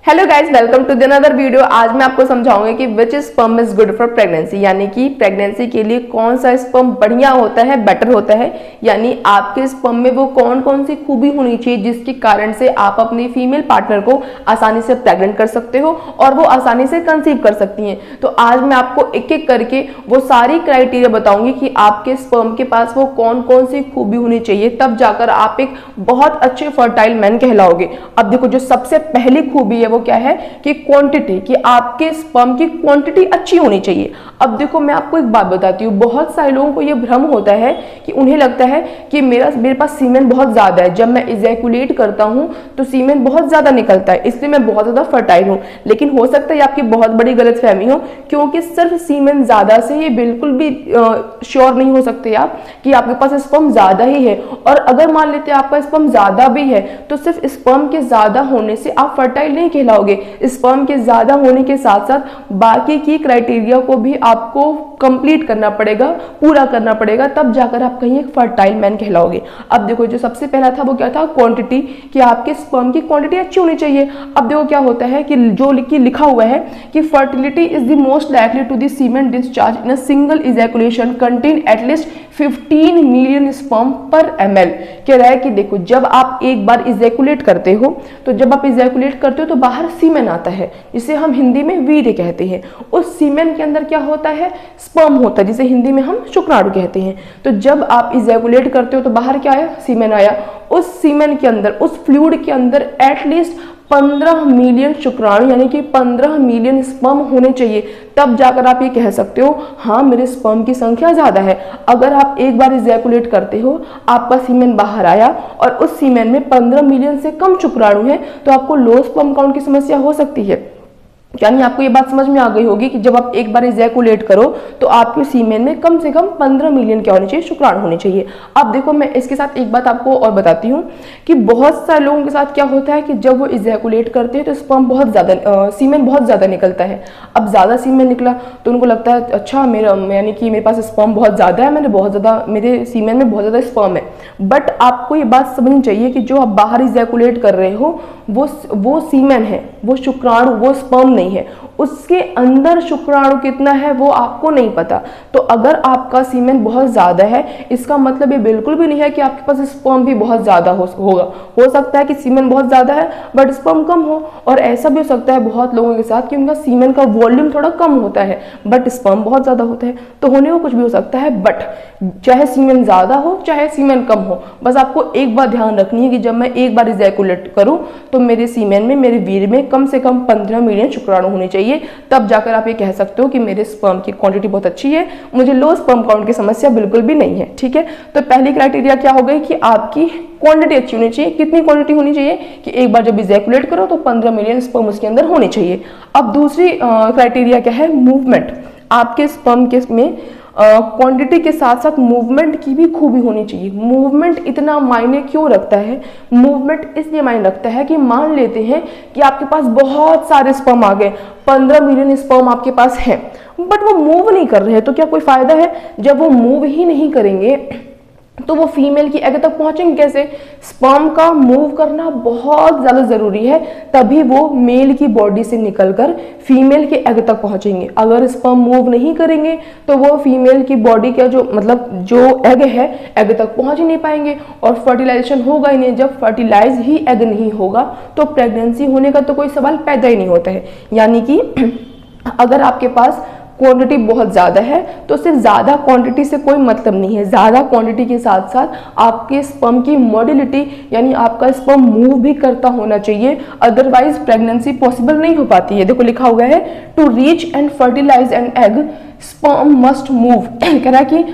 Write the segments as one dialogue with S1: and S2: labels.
S1: Hello guys, welcome to another video. आज मैं आपको समझाऊंगी कि which sperm is good for pregnancy, यानी कि प्रेगनेंसी के लिए कौन सा स्पर्म बढ़िया होता है, बेटर होता है। यानी आपके स्पर्म में वो कौन कौन सी खूबी होनी चाहिए जिसके कारण से आप अपनी फीमेल पार्टनर को आसानी से प्रेग्नेंट कर सकते हो और वो आसानी से कंसीव कर सकती हैं। तो आज मैं आपको एक एक करके वो सारी क्राइटेरिया बताऊंगी कि आपके स्पर्म के पास वो कौन कौन सी खूबी होनी चाहिए, तब जाकर आप एक बहुत अच्छे फर्टाइल मैन कहलाओगे। अब देखो, जो सबसे पहली खूबी है वो क्या है कि क्वांटिटी, कि आपके स्पर्म की क्वांटिटी अच्छी होनी चाहिए। अब देखो, मैं आपको एक बात बताती हूँ, बहुत सारे लोगों को ये भ्रम होता है कि उन्हें लगता है कि मेरे पास सीमेन बहुत ज्यादा है, जब मैं इजैकुलेट करता हूँ तो सीमेन बहुत ज्यादा निकलता है, इसलिए मैं बहुत ज्यादा फर्टाइल हूँ। लेकिन हो सकता है आपकी बहुत बड़ी गलतफहमी हो, क्योंकि सिर्फ सीमेन ज्यादा से ये बिल्कुल भी श्योर नहीं हो सकते आप कि आपके पास स्पर्म ज्यादा ही है। और अगर मान लेते हैं आपका स्पर्म ज्यादा भी है तो सिर्फ स्पर्म के ज्यादा होने से आप फर्टाइल नहीं कहलाओगे। स्पर्म के ज्यादा होने के साथ साथ बाकी की क्राइटेरिया को भी आपको कंप्लीट करना पड़ेगा, पूरा करना पड़ेगा, तब जाकर आप कहीं एक फर्टाइल मैन कहलाओगे। अब देखो, जो सबसे पहला था वो क्या था, क्वांटिटी, कि आपके स्पर्म की क्वांटिटी अच्छी होनी चाहिए। अब देखो क्या होता है कि जो लिखा हुआ है कि fertility is the most likely to the semen discharge in a single ejaculation contain at least 15 million sperm per ml। कह रहा है कि देखो, जब आप एक बार इजैकुलेट करते हो तो जब आप इजैकुलेट करते हो तो बाहर सीमेन आता है, जिसे हम हिंदी में वीर्य कहते हैं। उस सीमेन के अंदर क्या होता है, स्पर्म होता है, जिसे हिंदी में हम शुक्राणु कहते हैं। तो जब आप इजैकुलेट करते हो तो बाहर क्या आया, सीमेन आया। उस सीमेन के अंदर, उस फ्लूइड के अंदर एटलीस्ट 15 मिलियन शुक्राणु यानी कि 15 मिलियन स्पर्म होने चाहिए, तब जाकर आप ये कह सकते हो हाँ मेरे स्पर्म की संख्या ज्यादा है। अगर आप एक बार इजैकुलेट करते हो, आपका सीमेन बाहर आया और उस सीमेन में 15 मिलियन से कम शुक्राणु है तो आपको लो स्पर्म काउंट की समस्या हो सकती है। यानी आपको ये बात समझ में आ गई होगी कि जब आप एक बार इजैकुलेट करो तो आपके सीमेन में कम से कम 15 मिलियन क्या होने चाहिए, शुक्राणु होने चाहिए। अब देखो, मैं इसके साथ एक बात आपको और बताती हूँ कि बहुत सारे लोगों के साथ क्या होता है कि जब वो इजैकुलेट करते हैं तो स्पर्म बहुत ज़्यादा, सीमेन बहुत ज़्यादा निकलता है। अब ज़्यादा सीमेन निकला तो उनको लगता है अच्छा मेरा, यानी कि मेरे पास स्पर्म बहुत ज़्यादा है, मेरे सीमेन में बहुत ज़्यादा स्पर्म है। बट आपको ये बात समझनी चाहिए कि जो आप बाहर इजैकुलेट कर रहे हो वो सीमेन है, वो शुक्राणु, वो स्पर्म नहीं है। उसके अंदर शुक्राणु कितना है वो आपको नहीं पता। तो अगर आपका सीमेन बहुत ज्यादा है, इसका मतलब ये बिल्कुल भी नहीं है कि आपके पास स्पर्म भी बहुत ज्यादा होगा। हो सकता है कि सीमेन बहुत ज्यादा है बट स्पर्म कम हो, और ऐसा भी हो सकता है बहुत लोगों के साथ कि उनका सीमेन का वॉल्यूम थोड़ा कम होता है बट स्पर्म बहुत ज्यादा होता है। तो होने को कुछ भी हो सकता है, बट चाहे सीमेन ज्यादा हो चाहे सीमेन कम हो, बस आपको एक बात ध्यान रखनी है कि जब मैं एक बार इजैकुलेट करूं तो मेरे सीमेन में, मेरे वीर्य में कम से कम 15 मिलियन शुक्राणु होने चाहिए, तब जाकर आप ये कह सकते हो कि मेरे स्पर्म की क्वांटिटी बहुत अच्छी है, मुझे लो स्पर्म काउंट की समस्या बिल्कुल भी नहीं है। ठीक है, तो पहली क्राइटेरिया क्या हो गई कि आपकी क्वांटिटी अच्छी होनी चाहिए। कितनी क्वांटिटी होनी चाहिए कि एक बार जब इजैकुलेट करो तो 15 मिलियन स्पर्म उसके अंदर होने चाहिए। अब दूसरी क्राइटेरिया क्या है, मूवमेंट। आपके स्पर्म के में क्वांटिटी के साथ साथ मूवमेंट की भी खूबी होनी चाहिए। मूवमेंट इतना मायने क्यों रखता है, मूवमेंट इसलिए मायने रखता है कि मान लेते हैं कि आपके पास बहुत सारे स्पर्म आ गए, 15 मिलियन स्पर्म आपके पास हैं, बट वो मूव नहीं कर रहे हैं, तो क्या कोई फायदा है? जब वो मूव ही नहीं करेंगे तो वो फीमेल की एग तक पहुंचेंगे कैसे? स्पर्म का मूव करना बहुत ज्यादा जरूरी है, तभी वो मेल की बॉडी से निकलकर फीमेल के एग तक पहुंचेंगे। अगर स्पर्म मूव नहीं करेंगे तो वो फीमेल की बॉडी का जो एग है, एग तक पहुंच ही नहीं पाएंगे और फर्टिलाइजेशन होगा ही नहीं। जब फर्टिलाइज ही एग नहीं होगा तो प्रेगनेंसी होने का तो कोई सवाल पैदा ही नहीं होता है। यानी कि अगर आपके पास क्वांटिटी बहुत ज़्यादा है तो सिर्फ ज़्यादा क्वांटिटी से कोई मतलब नहीं है, ज़्यादा क्वांटिटी के साथ साथ आपके स्पर्म की मोडिलिटी, यानी आपका स्पर्म मूव भी करता होना चाहिए, अदरवाइज प्रेगनेंसी पॉसिबल नहीं हो पाती है। देखो लिखा हुआ है, to reach and fertilize an egg sperm must move. कह रहा है कि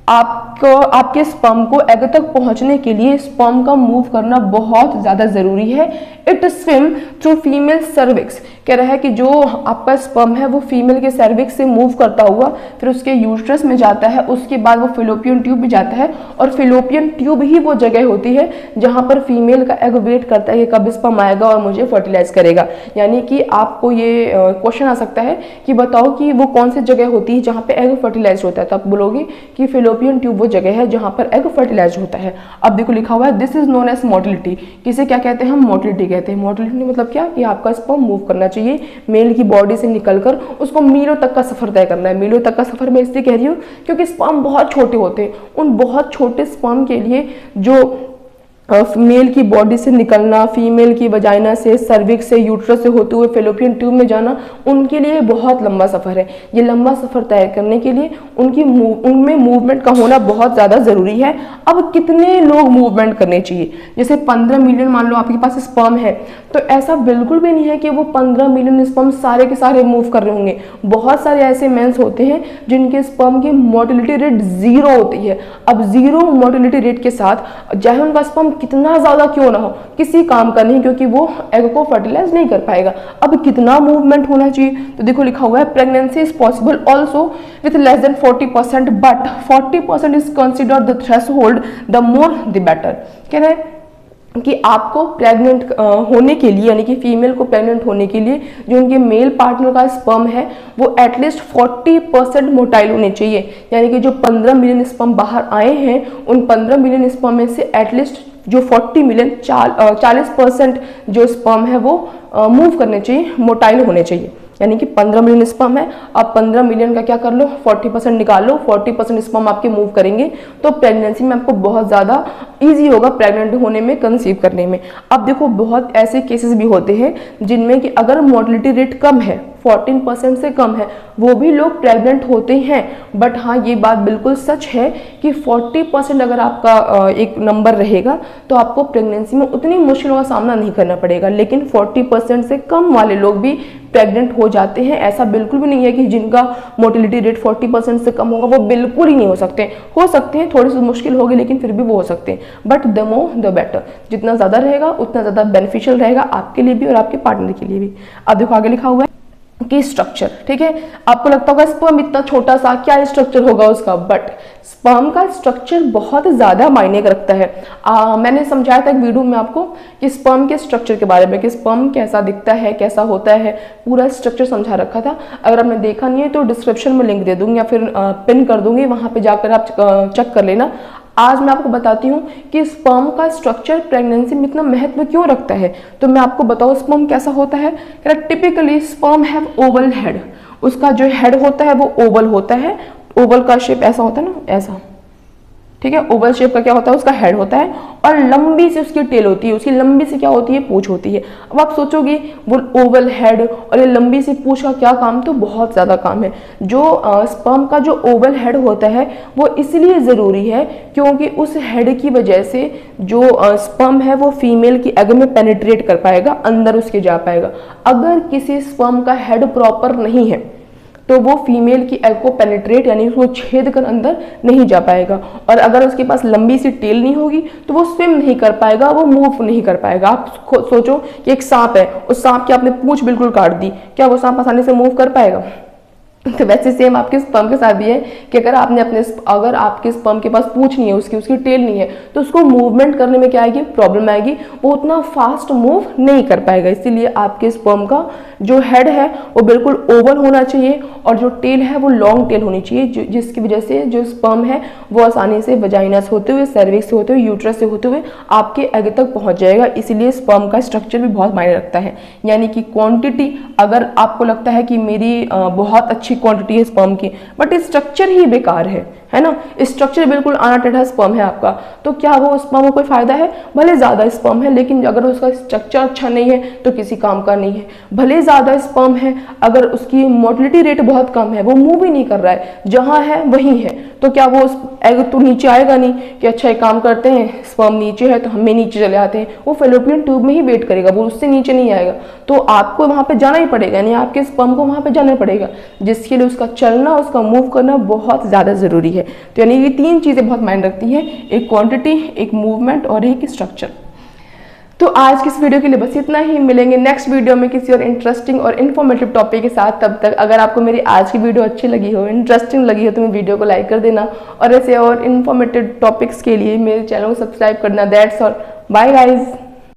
S1: आपके स्पर्म को एग तक पहुंचने के लिए स्पर्म का मूव करना बहुत ज्यादा जरूरी है। It swim through female cervix. कह रहा है कि जो आपका स्पर्म है वो फीमेल के सर्विक्स से मूव करता हुआ फिर उसके यूट्रस में जाता है, उसके बाद वो फिलोपियन ट्यूब में जाता है, और फिलोपियन ट्यूब ही वो जगह होती है जहां पर फीमेल का एग वेट करता है कि कब स्पर्म आएगा और मुझे फर्टिलाइज करेगा। यानी कि आपको ये क्वेश्चन आ सकता है कि बताओ कि वो कौन सी जगह होती है जहां पे एग फर्टिलाइज होता है, तो आप बोलोगे कि फिलोपियन ट्यूब वो जगह है जहां पर एग फर्टिलाइज होता है। अब देखो लिखा हुआ है, this is known as motility. किसे क्या कहते हैं हम? मोटिलिटी कहते हैं। मोटिलिटी मतलब क्या कि आपका स्पर्म मूव करना चाहिए मेल की बॉडी से निकलकर, उसको मीलों तक का सफर तय करना है। मीलों तक का सफर मैं इसलिए कह रही हूँ क्योंकि स्पर्म बहुत छोटे होते हैं। उन बहुत छोटे स्पर्म के लिए जो मेल की बॉडी से निकलना, फीमेल की वजाइना से, सर्विक्स से, यूट्रस से होते हुए फेलोपियन ट्यूब में जाना, उनके लिए बहुत लंबा सफ़र है। ये लंबा सफ़र तय करने के लिए उनमें मूवमेंट का होना बहुत ज़्यादा ज़रूरी है। अब कितने लोग मूवमेंट करने चाहिए? जैसे 15 मिलियन मान लो आपके पास स्पर्म है, तो ऐसा बिल्कुल भी नहीं है कि वो 15 मिलियन स्पर्म सारे के सारे मूव कर रहे होंगे। बहुत सारे ऐसे मेंस होते हैं जिनके स्पर्म की मोटिलिटी रेट 0 होती है। अब 0 मोटिलिटी रेट के साथ चाहे उनका स्पर्म कितना ज्यादा क्यों ना हो, किसी काम का नहीं, क्योंकि वो एग को फर्टिलाइज नहीं कर पाएगा। अब कितना मूवमेंट होना चाहिए? तो देखो लिखा हुआ है pregnancy is possible also with less than 40%, but 40% is considered the threshold, the more the better. कह रहे हैं कि आपको प्रेग्नेंट होने के लिए, यानी कि फीमेल को प्रेग्नेंट होने के लिए जो उनके मेल पार्टनर का स्पर्म है वो एटलीस्ट 40% मोटाइल होने चाहिए। यानी कि जो 15 मिलियन स्पर्म बाहर आए हैं, उन 15 मिलियन स्पर्म में से एटलीस्ट जो 40 मिलियन 40% जो स्पर्म है वो मूव करने चाहिए, मोटाइल होने चाहिए। यानी कि 15 मिलियन स्पर्म है, आप 15 मिलियन का क्या कर लो, 40% निकाल लो, 40% स्पर्म आपके मूव करेंगे, तो प्रेगनेंसी में आपको बहुत ज़्यादा इजी होगा प्रेग्नेंट होने में, कंसीव करने में। अब देखो बहुत ऐसे केसेस भी होते हैं जिनमें कि अगर मोर्टलिटी रेट कम है, 14% से कम है, वो भी लोग प्रेग्नेंट होते हैं। बट हाँ, ये बात बिल्कुल सच है कि 40% अगर आपका एक नंबर रहेगा तो आपको प्रेगनेंसी में उतनी मुश्किलों का सामना नहीं करना पड़ेगा। लेकिन 40% से कम वाले लोग भी प्रेग्नेंट हो जाते हैं। ऐसा बिल्कुल भी नहीं है कि जिनका मोटिलिटी रेट 40% से कम होगा वो बिल्कुल ही नहीं हो सकते हैं, थोड़ी सी मुश्किल होगी लेकिन फिर भी वो हो सकते हैं। But the more the better, जितना ज़्यादा रहेगा उतना ज़्यादा बेनिफिशियल रहेगा आपके लिए भी और आपके पार्टनर के लिए भी। अब देखो आगे लिखा हुआ है कि स्ट्रक्चर, ठीक है, आपको लगता होगा स्पर्म इतना छोटा सा क्या स्ट्रक्चर होगा उसका, बट स्पर्म का स्ट्रक्चर बहुत ज़्यादा मायने रखता है। मैंने समझाया था एक वीडियो में आपको कि स्पर्म के स्ट्रक्चर के बारे में, कि स्पर्म कैसा दिखता है, कैसा होता है, पूरा स्ट्रक्चर समझा रखा था। अगर आपने देखा नहीं है तो डिस्क्रिप्शन में लिंक दे दूंगी या फिर पिन कर दूंगी, वहाँ पे जाकर आप चेक कर लेना। आज मैं आपको बताती हूँ कि स्पर्म का स्ट्रक्चर प्रेगनेंसी में इतना महत्व क्यों रखता है। तो मैं आपको बताऊँ स्पर्म कैसा होता है। Typically sperm have Oval head, उसका जो हेड होता है वो ओवल होता है। ओवल का शेप ऐसा होता है ना, ऐसा, ठीक है। ओवल शेप का क्या होता है, उसका हेड होता है और लंबी सी उसकी टेल होती है, उसकी लंबी सी क्या होती है, पूंछ होती है। अब आप सोचोगे वो ओवल हेड और ये लंबी सी पूंछ का क्या काम, तो बहुत ज़्यादा काम है। जो स्पर्म का जो ओवल हेड होता है वो इसलिए ज़रूरी है क्योंकि उस हेड की वजह से जो स्पर्म है वो फीमेल की एग में पेनिट्रेट कर पाएगा, अंदर उसके जा पाएगा। अगर किसी स्पर्म का हेड प्रॉपर नहीं है तो वो फीमेल की एग को पेनिट्रेट यानी उसको छेद कर अंदर नहीं जा पाएगा। और अगर उसके पास लंबी सी टेल नहीं होगी तो वो स्विम नहीं कर पाएगा, वो मूव नहीं कर पाएगा। आप सोचो कि एक सांप है, उस सांप की आपने पूंछ बिल्कुल काट दी, क्या वो सांप आसानी से मूव कर पाएगा? तो वैसे सेम आपके स्पर्म के साथ भी है कि अगर आपके स्पर्म के पास पूंछ नहीं है, उसकी टेल नहीं है, तो उसको मूवमेंट करने में क्या आएगी, प्रॉब्लम आएगी, वो उतना फास्ट मूव नहीं कर पाएगा। इसीलिए आपके स्पर्म का जो हेड है वो बिल्कुल ओवल होना चाहिए और जो टेल है वो लॉन्ग टेल होनी चाहिए, जिसकी वजह से जो स्पर्म है वो आसानी से वजाइना से होते हुए, सर्विक्स से होते हुए, यूट्रस से होते हुए आपके एग तक पहुंच जाएगा। इसीलिए स्पर्म का स्ट्रक्चर भी बहुत मायने रखता है। यानी कि क्वांटिटी, अगर आपको लगता है कि मेरी बहुत अच्छी क्वांटिटी है स्पर्म की बट स्ट्रक्चर ही बेकार है ना, स्ट्रक्चर बिल्कुल आना टेढ़ा स्पर्म है आपका, तो क्या वो स्पर्म को कोई फायदा है? भले ज्यादा स्पर्म है लेकिन अगर उसका स्ट्रक्चर अच्छा नहीं है तो किसी काम का नहीं है। भले ज्यादा स्पर्म है, अगर उसकी मोटिलिटी रेट बहुत कम है, वो मूव ही नहीं कर रहा है, जहां है वहीं है, तो क्या वो एग तो नीचे आएगा नहीं कि अच्छा एक काम करते हैं स्पर्म नीचे है तो हमें नीचे चले आते हैं। वो फेलोपियन ट्यूब में ही वेट करेगा, वो उससे नीचे नहीं आएगा। तो आपको वहां पे जाना ही पड़ेगा, यानी आपके स्पर्म को वहां पे जाना पड़ेगा, जिसके लिए उसका चलना, उसका मूव करना बहुत ज्यादा जरूरी है। तो यानी ये 3 चीजें बहुत मायने रखती हैं, एक क्वांटिटी, एक मूवमेंट और एक स्ट्रक्चर। तो आज की इस वीडियो के लिए बस इतना ही। मिलेंगे नेक्स्ट वीडियो में किसी और इंटरेस्टिंग और इन्फॉर्मेटिव टॉपिक के साथ। तब तक अगर आपको मेरी आज की वीडियो अच्छी लगी हो, इंटरेस्टिंग लगी हो, तो मेरे वीडियो को लाइक कर देना और ऐसे और इन्फॉर्मेटिव टॉपिक्स के लिए मेरे चैनल को सब्सक्राइब करना। That's all, bye guys.